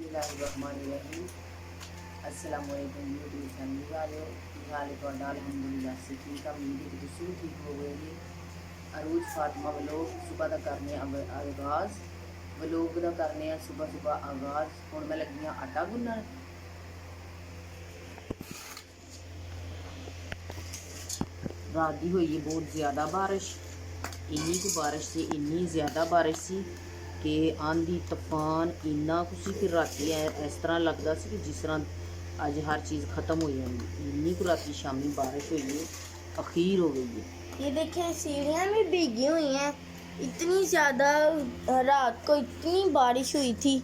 बिस्मिल्लाहिर्रहमानिर्रहीम। अस्सलाम वालेकुम यूट्यूब फैमिली वालों, की हाल है? अल्हम्दुलिल्लाह से ठीक है। उम्मीद है कि तुम ठीक हो गए। अरूज फातिमा व्लॉग सुबह का करने आगाज़ व्लॉग का करने सुबह सुबह आगाज़। हुण मैं लगी हाँ आटा गुन्नण। रात की हुई है बहुत ज़्यादा बारिश। इन्नी को बारिश से इन्नी ज़्यादा बारिश सी कि आंधी तूफान इन्ना कुछ सी कि राती इस तरह लगता सी कि जिस तरह अज हर चीज़ ख़त्म हो जाएगी। इन्नी को राती शामी बारिश हुई है, अखीर हो गई है। ये देखिए सीढ़ियाँ भी भीगी हुई हैं। इतनी ज़्यादा रात को इतनी बारिश हुई थी।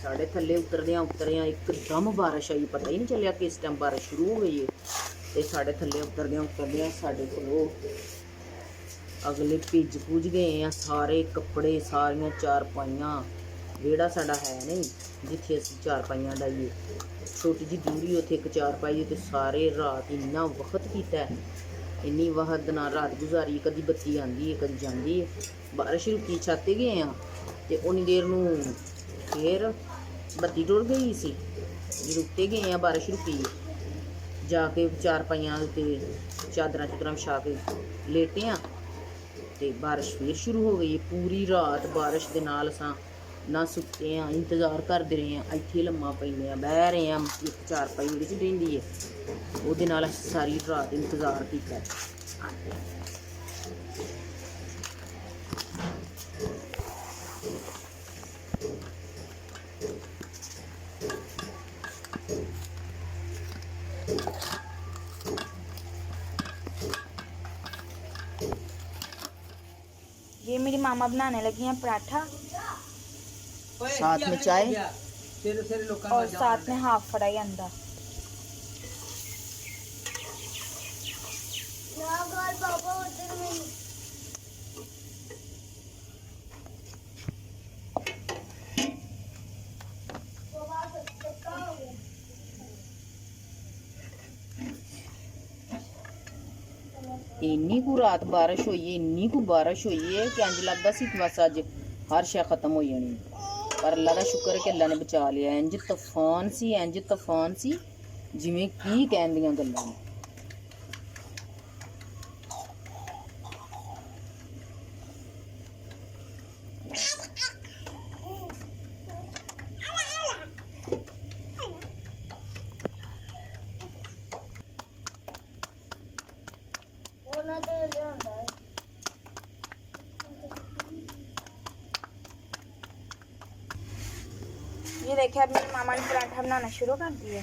साढ़े थल्ले उतरदियाँ एकदम बारिश आई, पता ही नहीं चलिया कि इस टाइम बारिश शुरू हो गई है। तो साढ़े थल्ले उतरदियाँ साढ़े को अगले भिज भुज गए हैं सारे कपड़े, सारियां चारपाइयां। वेड़ा साडा है नहीं जिथे असीं चारपाइयां डाइए, छोटी जी दूरी उत्थे एक चारपाई ते सारे रात इन्ना वक्त कीता है, इन्नी वहद ना रात गुजारी। कदी बत्ती आंदी है कदी जांदी है। बारिश रुकी छाते गए हैं ते उन्नी देर नूं फिर बत्ती टुर गई सी। जो उत्ते गए हैं बारिश रुकी जाके चारपाइयां ते चादरां चुदरां विछा के लेटे हैं ते बारिश फिर शुरू हो गई। पूरी रात बारिश के नाल असां ना सुते हैं, इंतज़ार करते रहे हैं। इत्थे लम्मा पैंदे हैं, बह रहे हैं। एक चारपाई जिहड़ी ढेंदी है उहदे नाल सारी रात इंतज़ार कीता है। ये मेरी मामा बनाने लगी हैं पराठा साथ में चाय और साथ में हाफ फ्राई अंडा। इन्नी को रात बारिश हुई है, इन्नी को बारिश हुई है कि इंज लगदा सी बस अज हर शय खत्म हो जानी। पर अल्लाह का शुक्र है कि अल्लाह ने बचा लिया। इंज तूफान सी जिवें की कहण दियां गल्लां ने। ये देखिए अब मेरी मामा ने पराठा बनाना शुरू कर दिया।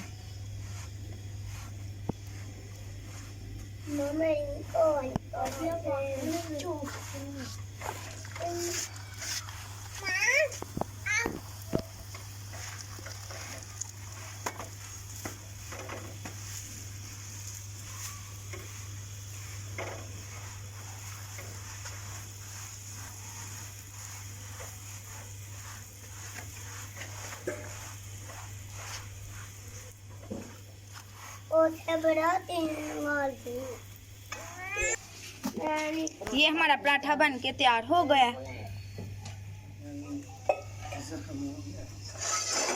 ये हमारा पराठा बन के तैयार हो गया।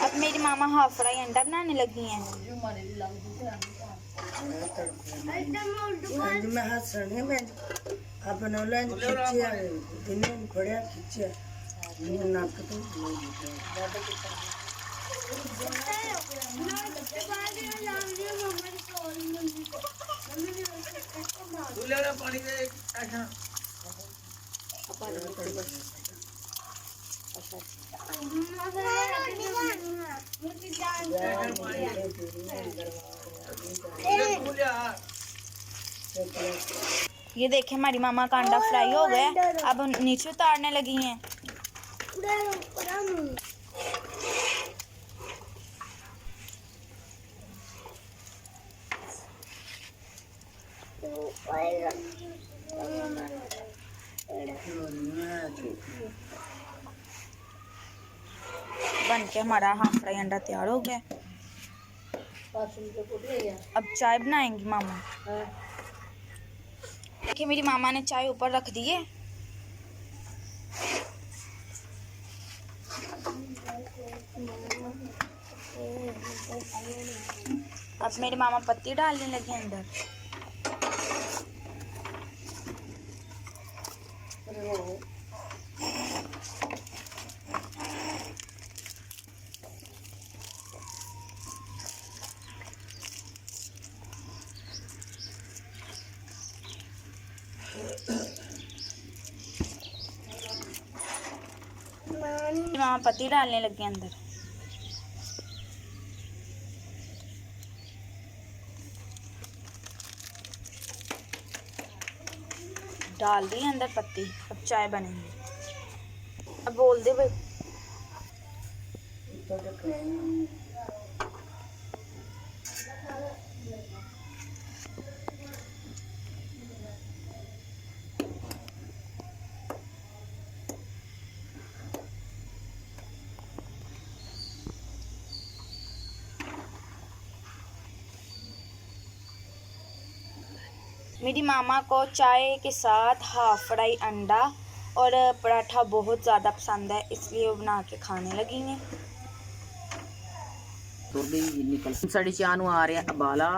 अब मेरी मामा हाफ फ्राई अंडा बनाने लगी हैं। ये देखिए हमारी मामा का अंडा फ्राई हो गया। अब नीचे उतारने लगी हैं। बन के हमारा हाफ फ्राई अंडा तैयार हो गया। अब चाय बनाएंगी मामा। देखिए मेरी मामा ने चाय ऊपर रख दी है। अब मेरे मामा पत्ती डालने लगे अंदर। मेरे मामा पत्ती डालने लगे अंदर। डाल दी अंदर पत्ती। अब चाय बनेगी। अब बोल दे भाई। मेरी मामा को चाय के साथ हाफ फ्राई अंडा और पराठा बहुत ज़्यादा पसंद है, इसलिए वो बना के खाने लगी हैं। तुरदी निकल साड़ी चाह नूं आ रहा उबाला,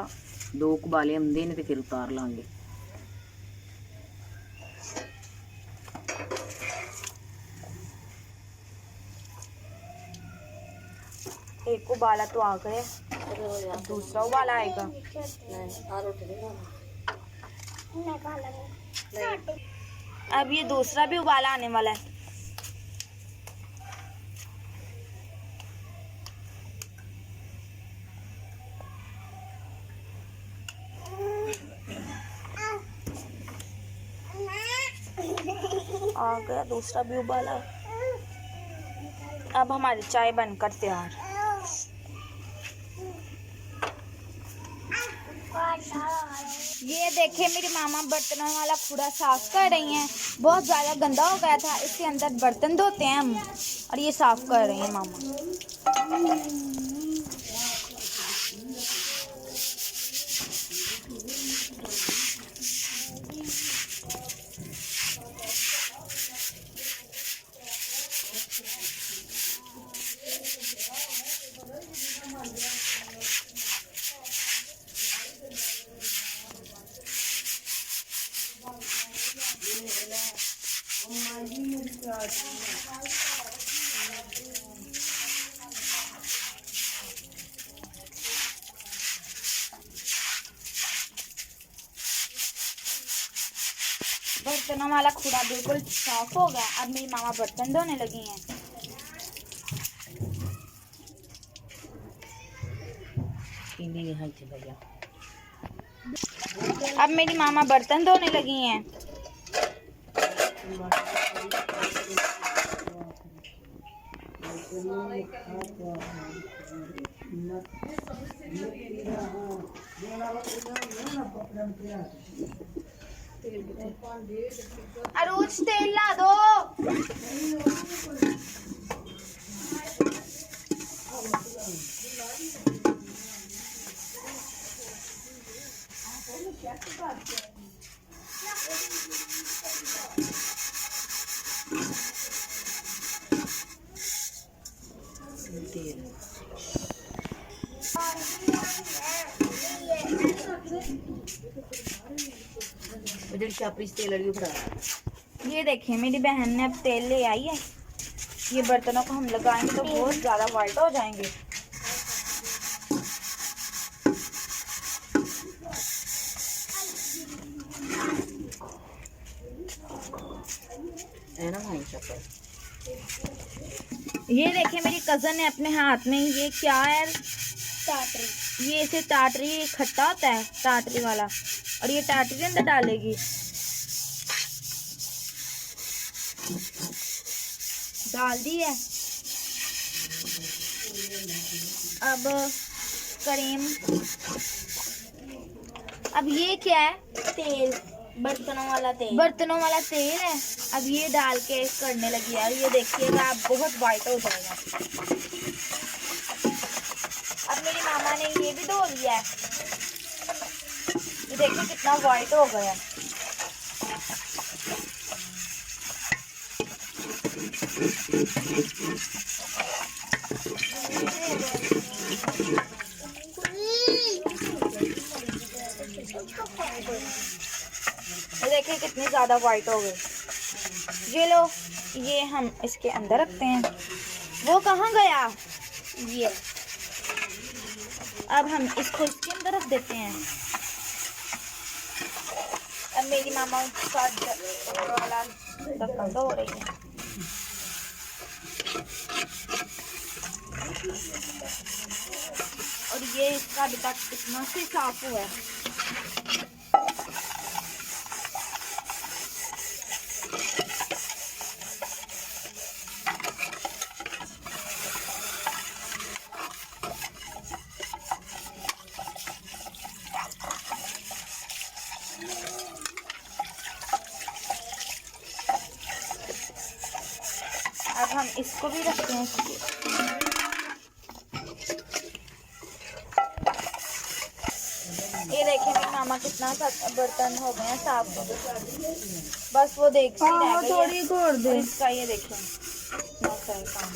2 उबाले आंदे ने ते फिर उतार लांगे। एक उबाला तो आ गया, अब दूसरा उबाला आएगा। अब ये दूसरा भी उबाला आने वाला है। आ गया दूसरा भी उबाला। अब हमारी चाय बनकर तैयार। ये देखिए मेरी मामा बर्तनों वाला कूड़ा साफ कर रही हैं। बहुत ज़्यादा गंदा हो गया था, इसके अंदर बर्तन धोते हैं हम, और ये साफ कर रही हैं मामा। बर्तनों वाला कूड़ा बिल्कुल साफ हो गया। अब मेरी मामा बर्तन धोने लगी हैं। अब मेरी मामा बर्तन धोने लगी हैं। अरुज तेल ला दो। ये देखिए मेरी बहन ने अब तेल ले आई है। ये बर्तनों को हम लगाएंगे तो बहुत ज़्यादा वाइट हो जाएंगे। ये देखिए मेरी कज़न ने अपने हाथ में, ये क्या है, टाटरी। ये इसे टाटरी, ये खट्टा होता है टाटरी वाला, और ये टाटरी अंदर डालेगी। डाल दी है। अब क्रीम। अब ये क्या है? तेल, बर्तनों वाला तेल। बर्तनों वाला तेल है। अब ये डाल के करने लगी है, और ये देखिएगा आप बहुत वाइट हो जाएगा। अब मेरी मामा ने ये भी धो लिया है। ये देखिए कितना वाइट हो गया। ये देखिए कितनी ज़्यादा वाइट हो गई। ये लो, ये हम इसके अंदर रखते हैं। वो कहाँ गया? ये अब हम इसको इसके अंदर रख देते हैं। अब मेरी मामा उसका ढक्कन हो रही है। और ये इसका अभी तक कितना से साफ हुआ है। अब हम इसको भी रखते हैं। ये देखें मेरी मामा कितना बर्तन हो गए हैं साफ हो गए। बस वो देखती रह गई थोड़ी घोर दे। और इसका ये देखें कितना सही काम।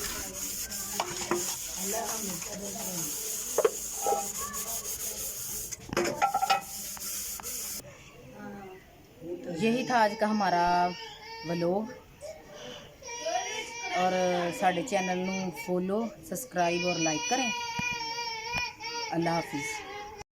यही था आज का हमारा व्लॉग। और साढ़े चैनल नू फॉलो, सब्सक्राइब और लाइक करें। अल्लाह हाफिज़।